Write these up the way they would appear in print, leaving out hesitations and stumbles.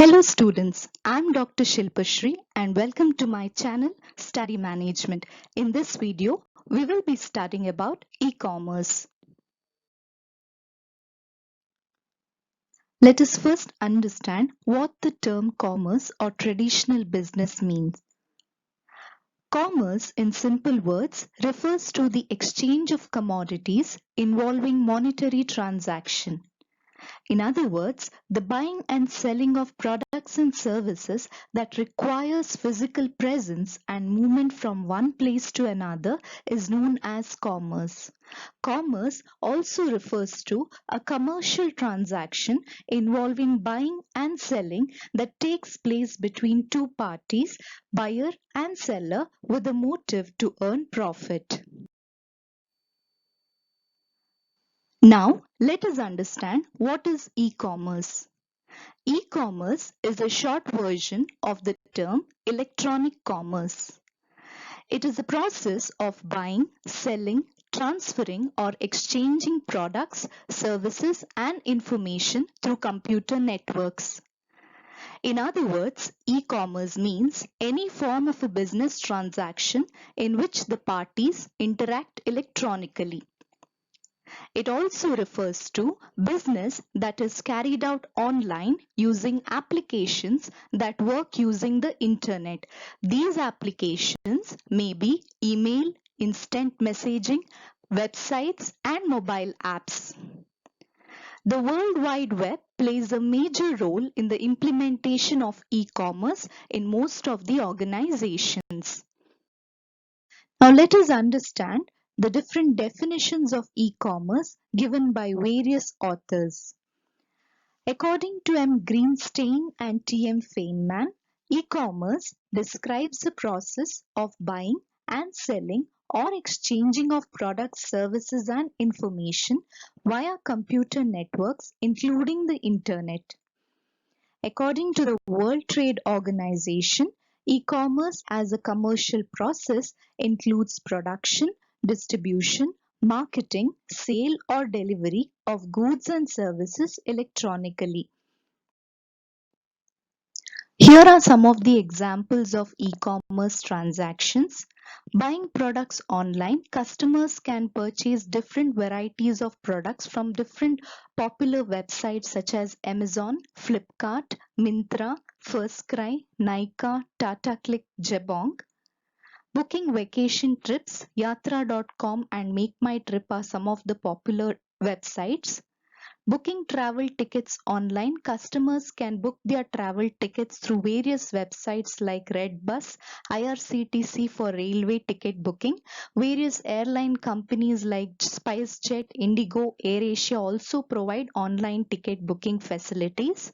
Hello students, I'm Dr. Shilpashri and welcome to my channel Study Management. In this video, we will be studying about e-commerce. Let us first understand what the term commerce or traditional business means. Commerce, in simple words, refers to the exchange of commodities involving monetary transaction. In other words, the buying and selling of products and services that requires physical presence and movement from one place to another is known as commerce. Commerce also refers to a commercial transaction involving buying and selling that takes place between two parties, buyer and seller, with a motive to earn profit. Now, let us understand what is e-commerce. E-commerce is a short version of the term electronic commerce. It is a process of buying, selling, transferring or exchanging products, services and information through computer networks. In other words, e-commerce means any form of a business transaction in which the parties interact electronically. It also refers to business that is carried out online using applications that work using the internet. These applications may be email, instant messaging, websites, and mobile apps. The World Wide Web plays a major role in the implementation of e-commerce in most of the organizations. Now let us understand the different definitions of e-commerce given by various authors. According to M. Greenstein and T. M. Feynman, e-commerce describes the process of buying and selling or exchanging of products, services and information via computer networks including the internet. According to the World Trade Organization, e-commerce as a commercial process includes production, distribution, marketing, sale or delivery of goods and services electronically. Here are some of the examples of e-commerce transactions. Buying products online, customers can purchase different varieties of products from different popular websites such as Amazon, Flipkart, Myntra, FirstCry, Nykaa, Tata Click, Jabong. Booking vacation trips, Yatra.com and Make My Trip are some of the popular websites. Booking travel tickets online, customers can book their travel tickets through various websites like Redbus, IRCTC for railway ticket booking. Various airline companies like SpiceJet, Indigo, AirAsia also provide online ticket booking facilities.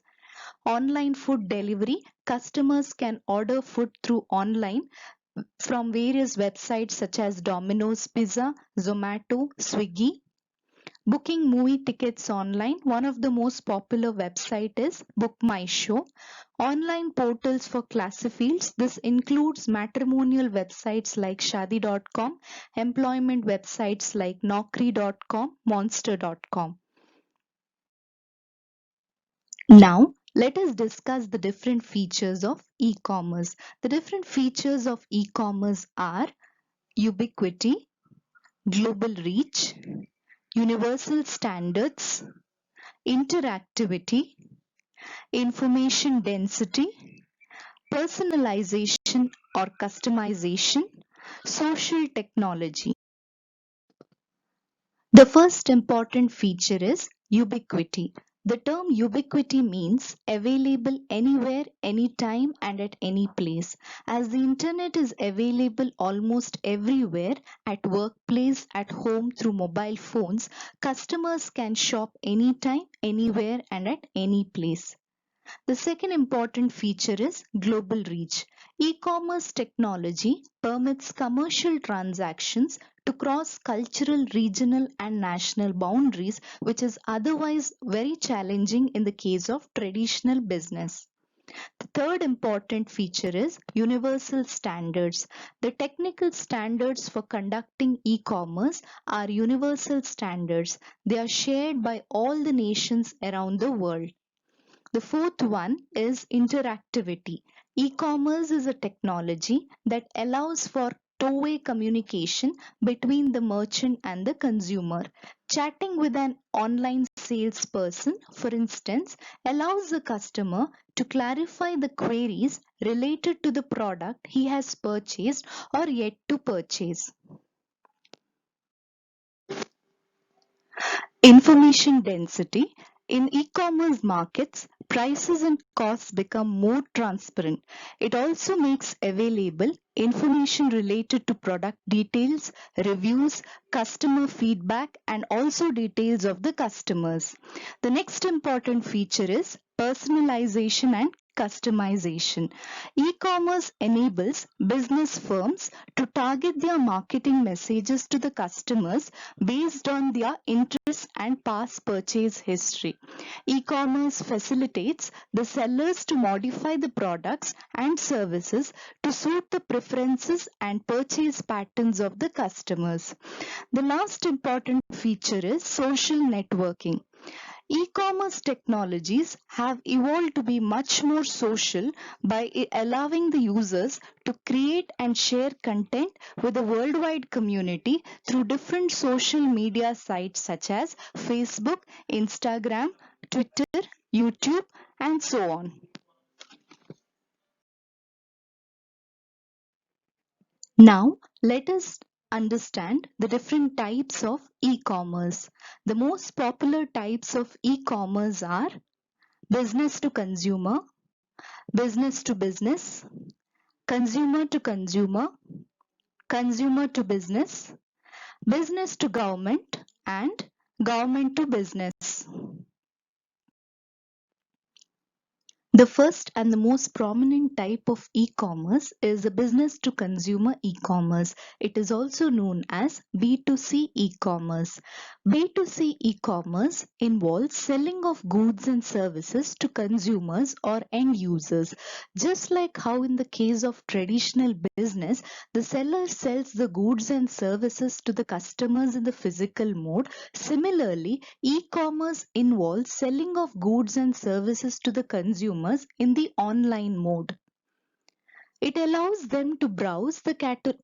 Online food delivery, customers can order food through online from various websites such as Domino's Pizza, Zomato, Swiggy. Booking movie tickets online, one of the most popular website is Book My Show. Online portals for classy fields, this includes matrimonial websites like Shadi.com, employment websites like Naukri.com, Monster.com. Now, let us discuss the different features of e-commerce. The different features of e-commerce are ubiquity, global reach, universal standards, interactivity, information density, personalization or customization, social technology. The first important feature is ubiquity. The term ubiquity means available anywhere, anytime and at any place. As the internet is available almost everywhere, at workplace, at home through mobile phones, customers can shop anytime, anywhere and at any place. The second important feature is global reach. E-commerce technology permits commercial transactions to cross cultural, regional and national boundaries, which is otherwise very challenging in the case of traditional business. The third important feature is universal standards. The technical standards for conducting e-commerce are universal standards. They are shared by all the nations around the world. The fourth one is interactivity. E-commerce is a technology that allows for two-way communication between the merchant and the consumer. Chatting with an online salesperson, for instance, allows the customer to clarify the queries related to the product he has purchased or yet to purchase. Information density. In e-commerce markets, prices and costs become more transparent. It also makes available information related to product details, reviews, customer feedback, and also details of the customers. The next important feature is personalization and customization. E-commerce enables business firms to target their marketing messages to the customers based on their interests and past purchase history. E-commerce facilitates the sellers to modify the products and services to suit the preferences and purchase patterns of the customers. The last important feature is social networking. E-commerce technologies have evolved to be much more social by allowing the users to create and share content with a worldwide community through different social media sites such as Facebook, Instagram, Twitter, YouTube, and so on. Now, let us understand the different types of e-commerce. The most popular types of e-commerce are business to consumer, business to business, consumer to consumer, consumer to business, business to government, and government to business. The first and the most prominent type of e-commerce is the business to consumer e-commerce. It is also known as B2C e-commerce. B2C e-commerce involves selling of goods and services to consumers or end users. Just like how in the case of traditional business, the seller sells the goods and services to the customers in the physical mode. Similarly, e-commerce involves selling of goods and services to the consumers in the online mode. It allows them to browse the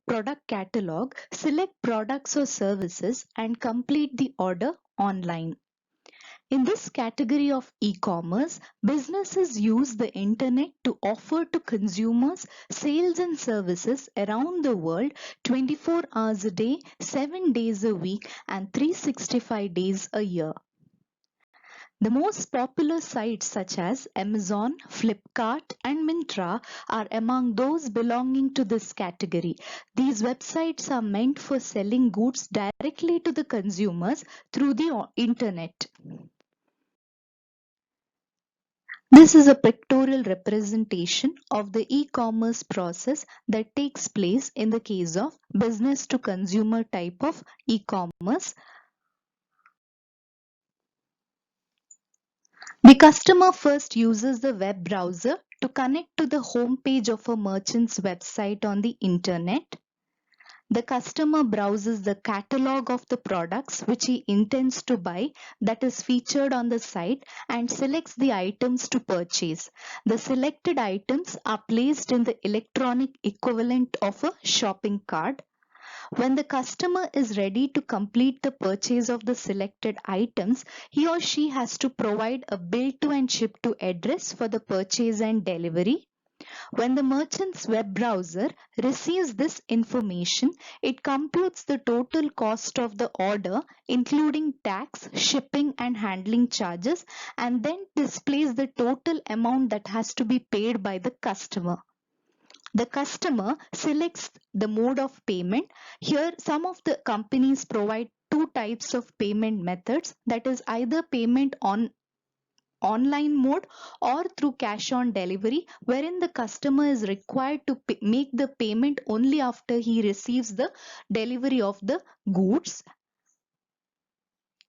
product catalog, select products or services, and complete the order online. In this category of e-commerce, businesses use the internet to offer to consumers sales and services around the world 24 hours a day, 7 days a week, and 365 days a year. The most popular sites such as Amazon, Flipkart, and Myntra are among those belonging to this category. These websites are meant for selling goods directly to the consumers through the internet. This is a pictorial representation of the e-commerce process that takes place in the case of business to consumer type of e-commerce. The customer first uses the web browser to connect to the home page of a merchant's website on the internet. The customer browses the catalog of the products which he intends to buy that is featured on the site and selects the items to purchase. The selected items are placed in the electronic equivalent of a shopping cart. When the customer is ready to complete the purchase of the selected items, he or she has to provide a bill to and ship to address for the purchase and delivery. When the merchant's web browser receives this information, it computes the total cost of the order, including tax, shipping, and handling charges, and then displays the total amount that has to be paid by the customer. The customer selects the mode of payment. Here, some of the companies provide two types of payment methods, that is either payment on online mode or through cash on delivery, wherein the customer is required to make the payment only after he receives the delivery of the goods.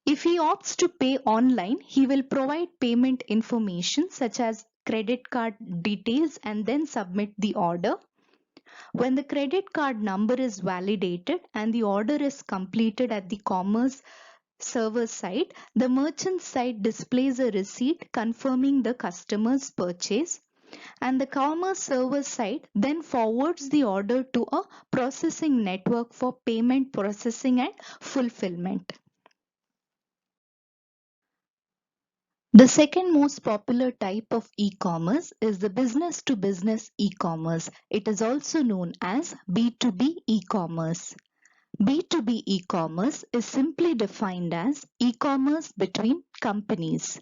If he opts to pay online, he will provide payment information such as credit card details and then submit the order. When the credit card number is validated and the order is completed at the commerce server side, the merchant side displays a receipt confirming the customer's purchase, and the commerce server side then forwards the order to a processing network for payment processing and fulfillment. The second most popular type of e-commerce is the business to business e-commerce. It is also known as B2B e-commerce. B2B e-commerce is simply defined as e-commerce between companies.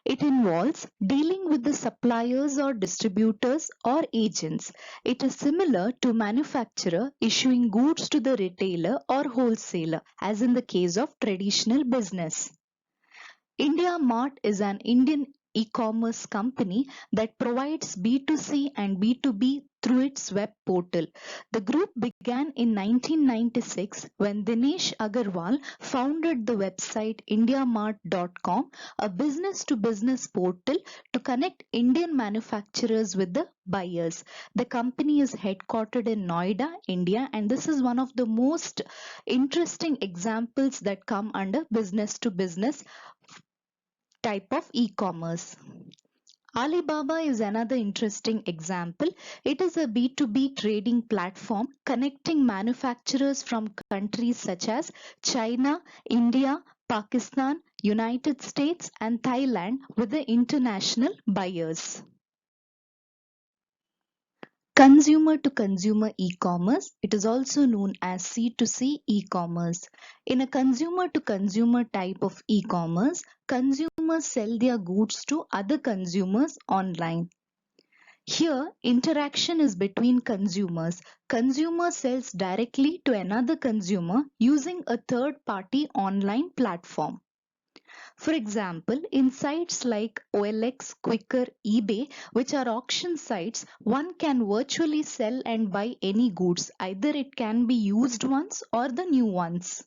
It involves dealing with the suppliers or distributors or agents. It is similar to manufacturer issuing goods to the retailer or wholesaler, as in the case of traditional business. India Mart is an Indian e-commerce company that provides B2C and B2B through its web portal. The group began in 1996 when Dinesh Agarwal founded the website indiamart.com, a business to business portal to connect Indian manufacturers with the buyers. The company is headquartered in Noida, India, and this is one of the most interesting examples that come under business to business type of e-commerce. Alibaba is another interesting example. It is a B2B trading platform connecting manufacturers from countries such as China, India, Pakistan, United States, and Thailand with the international buyers. Consumer to consumer e-commerce, it is also known as C2C e-commerce. In a consumer to consumer type of e-commerce, consumers sell their goods to other consumers online. Here, interaction is between consumers. Consumer sells directly to another consumer using a third party online platform. For example, in sites like OLX, Quicker, eBay, which are auction sites, one can virtually sell and buy any goods. Either it can be used ones or the new ones.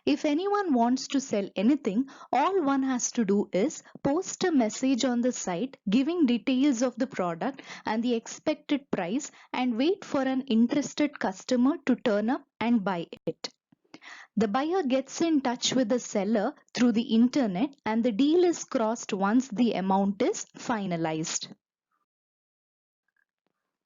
If anyone wants to sell anything, all one has to do is post a message on the site giving details of the product and the expected price and wait for an interested customer to turn up and buy it. The buyer gets in touch with the seller through the internet and the deal is crossed once the amount is finalized.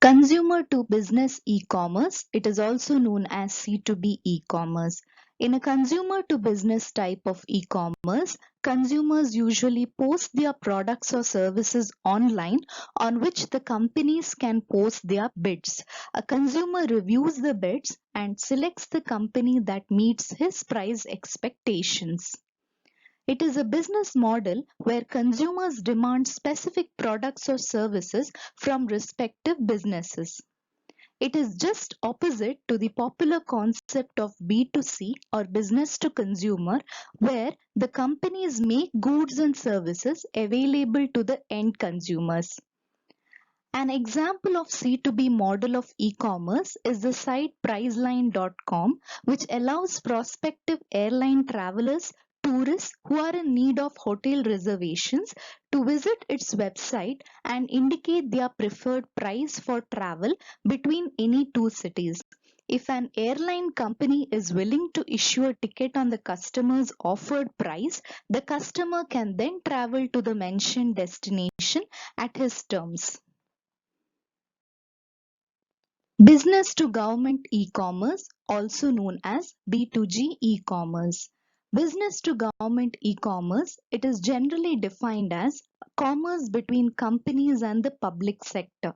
Consumer to business e-commerce, it is also known as C2B e-commerce. In a consumer to business type of e-commerce, consumers usually post their products or services online on which the companies can post their bids. A consumer reviews the bids and selects the company that meets his price expectations. It is a business model where consumers demand specific products or services from respective businesses. It is just opposite to the popular concept of B2C or business to consumer, where the companies make goods and services available to the end consumers. An example of C2B model of e-commerce is the site Priceline.com, which allows prospective airline travelers, tourists who are in need of hotel reservations to visit its website and indicate their preferred price for travel between any two cities. If an airline company is willing to issue a ticket on the customer's offered price, the customer can then travel to the mentioned destination at his terms. Business to government e-commerce, also known as B2G e-commerce. Business to government e-commerce, it is generally defined as commerce between companies and the public sector.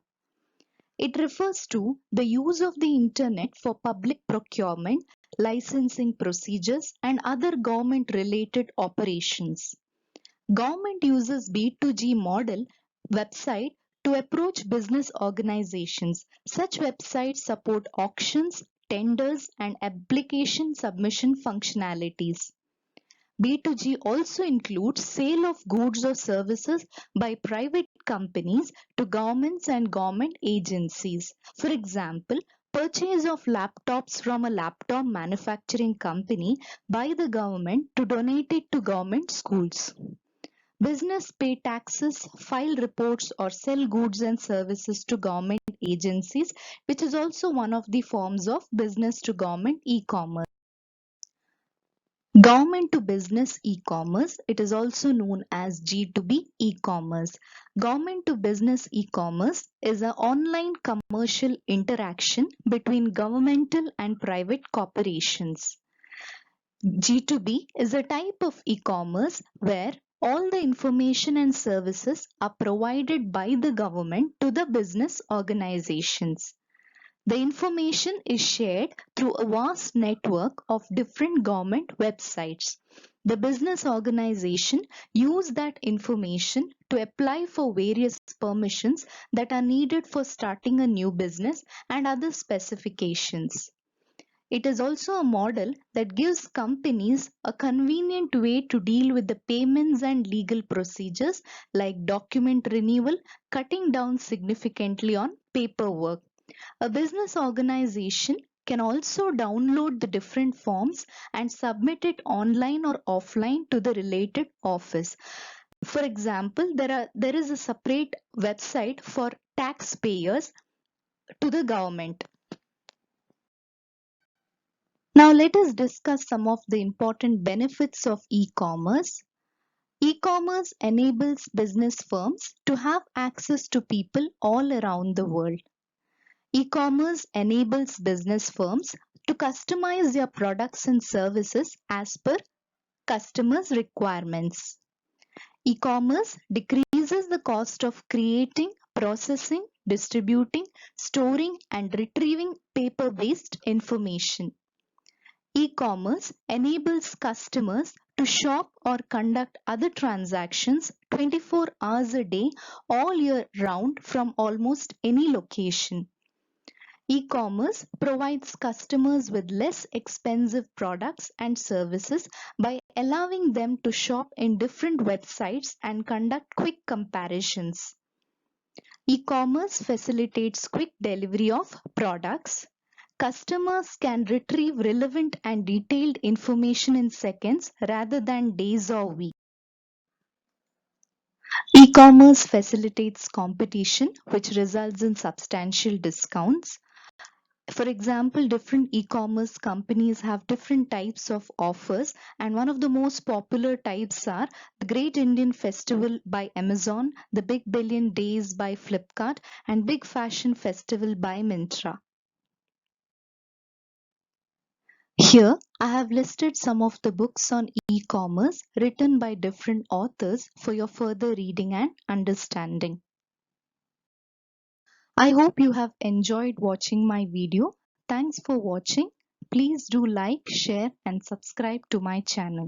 It refers to the use of the internet for public procurement, licensing procedures, and other government related operations. Government uses B2G model website to approach business organizations. Such websites support auctions, tenders, and application submission functionalities. B2G also includes sale of goods or services by private companies to governments and government agencies. For example, purchase of laptops from a laptop manufacturing company by the government to donate it to government schools. Business pay taxes, file reports, or sell goods and services to government agencies, which is also one of the forms of business to government e-commerce. Government to business e-commerce, it is also known as G2B e-commerce. Government to business e-commerce is an online commercial interaction between governmental and private corporations. G2B is a type of e-commerce where all the information and services are provided by the government to the business organizations. The information is shared through a vast network of different government websites. The business organization use that information to apply for various permissions that are needed for starting a new business and other specifications. It is also a model that gives companies a convenient way to deal with the payments and legal procedures like document renewal, cutting down significantly on paperwork. A business organization can also download the different forms and submit it online or offline to the related office. For example, there is a separate website for taxpayers to the government. Now let us discuss some of the important benefits of e-commerce. E-commerce enables business firms to have access to people all around the world. E-commerce enables business firms to customize their products and services as per customers' requirements. E-commerce decreases the cost of creating, processing, distributing, storing, and retrieving paper-based information. E-commerce enables customers to shop or conduct other transactions 24 hours a day, all year round from almost any location. E-commerce provides customers with less expensive products and services by allowing them to shop in different websites and conduct quick comparisons. E-commerce facilitates quick delivery of products. Customers can retrieve relevant and detailed information in seconds rather than days or weeks. E-commerce facilitates competition, which results in substantial discounts. For example, different e-commerce companies have different types of offers, and one of the most popular types are the Great Indian Festival by Amazon, the Big Billion Days by Flipkart, and Big Fashion Festival by Myntra. Here, I have listed some of the books on e-commerce written by different authors for your further reading and understanding. I hope you have enjoyed watching my video. Thanks for watching. Please do like, share and subscribe to my channel.